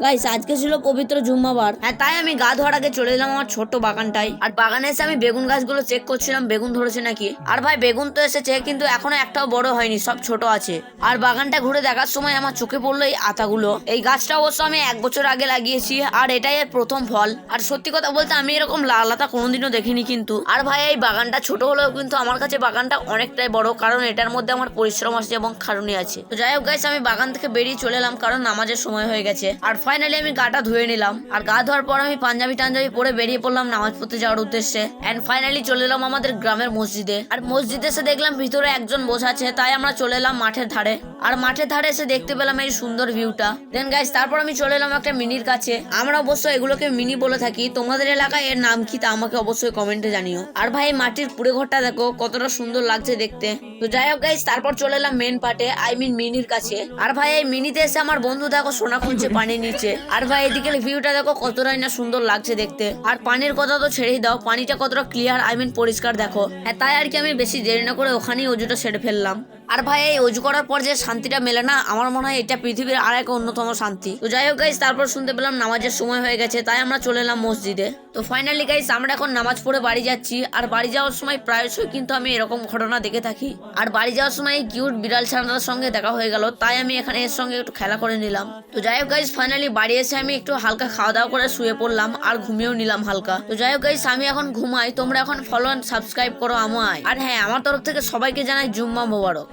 Guys আজকে ছিল পবিত্র জুম্মাবার। হ্যাঁ, তাই আমি গা ধোয়ার আগে চলে এলাম আমার ছোট্ট বাগানটাই। আর বাগানে এসে আমি বেগুন গাছগুলো চেক করছিলাম বেগুন ধরেছে নাকি। আর ভাই বেগুন তো এসেছে, কিন্তু এখনো একটাও বড় হয়নি, সব ছোট আছে। আর বাগানটা ঘুরে দেখার সময় আমার চোখে পড়লো এই আতাগুলো। এই গাছটা অবশ্য আমি 1 বছর আগে লাগিয়েছি, আর এটাই এর প্রথম ফল। আর সত্যি কথা বলতে আমি এরকম লাল আতা কোনোদিনও দেখিনি কিন্তু। আর ভাই এই বাগানটা ছোট হলেও কিন্তু আমার কাছে বাগানটা অনেকটাই বড়, কারণ এটার মধ্যে আমার পরিশ্রম আছে এবং খাটুনি আছে। তো যাই হোক গাইস, আমি বাগান থেকে বেরিয়ে চলে এলাম, কারণ নামাজের সময় হয়ে গেছে। আর ফাইনালি আমি গাটা ধুয়ে নিলাম। আর গা ধোয়ার পর আমি পাঞ্জাবি টাঞ্জাবি পরে বেরিয়ে পড়লাম নামাজ পড়তে যাওয়ার উদ্দেশ্যে। এন্ড ফাইনালি চলে এলাম আমাদের গ্রামের মসজিদে। আর মসজিদে এসে দেখলাম ভিতরে একজন বসে আছে, তাই আমরা চলে এলাম মাঠের ধারে। আর মাঠের ধারে এসে দেখতে পেলাম এই সুন্দর ভিউটা। দেন গাইস তারপর আমি চলে এলাম একটা মিনির কাছে। আমরা অবশ্য এগুলোকে মিনি বলে থাকি, তোমাদের এলাকায় এর নাম কি তা আমাকে অবশ্যই কমেন্টে জানিও। আর ভাই মাটির পুরো ঘরটা দেখো কতটা সুন্দর লাগছে দেখতে। তো যাই হোক গাইস, তারপর চলে এলাম মেন পার্টে, আই মিন মিনির কাছে। আর ভাই এই মিনিতে এসে আমার বন্ধু দেখো সোনা খুঁজছে পানির নিচে। আর ভাই এদিকে ভিউটা দেখো কতটাই না সুন্দর লাগছে দেখতে। আর পানির কথা তো ছেড়েই দাও, পানিটা কতটা ক্লিয়ার, আই মিন পরিষ্কার দেখো। হ্যাঁ, তাই আর কি আমি বেশি দেরি না করে ওখানেই অজুটা সেরে ফেললাম। আর ভাই এই অজু করার পর যে শান্তিটা মেলে না, আমার মনে হয় এটা পৃথিবীর আর এক অন্যতম শান্তি। তো যাই হোক গাইস, তারপর শুনতে পেলাম নামাজের সময় হয়ে গেছে, তাই আমরা চলে এলাম মসজিদে। তো ফাইনালি গাইস আমরা এখন নামাজ পড়ে বাড়ি যাচ্ছি। আর বাড়ি যাওয়ার সময় প্রায়শই কিন্তু আমি এরকম ঘটনা দেখে থাকি। আর বাড়ি যাওয়ার সময় এই কিউট বিড়াল ছানাটার সঙ্গে দেখা হয়ে গেল, তাই আমি এখানে এর সঙ্গে একটু খেলা করে নিলাম। তো যাই হোক গাইস, ফাইনালি বাড়ি এসে আমি একটু হালকা খাওয়া দাওয়া করে শুয়ে পড়লাম আর ঘুমিয়েও নিলাম হালকা। তো যাই হোক গাইস, আমি এখন ঘুমাই, তোমরা এখন ফলো এন্ড সাবস্ক্রাইব করো আমায়। আর হ্যাঁ, আমার তরফ থেকে সবাইকে জানাই জুম্মা মোবারক।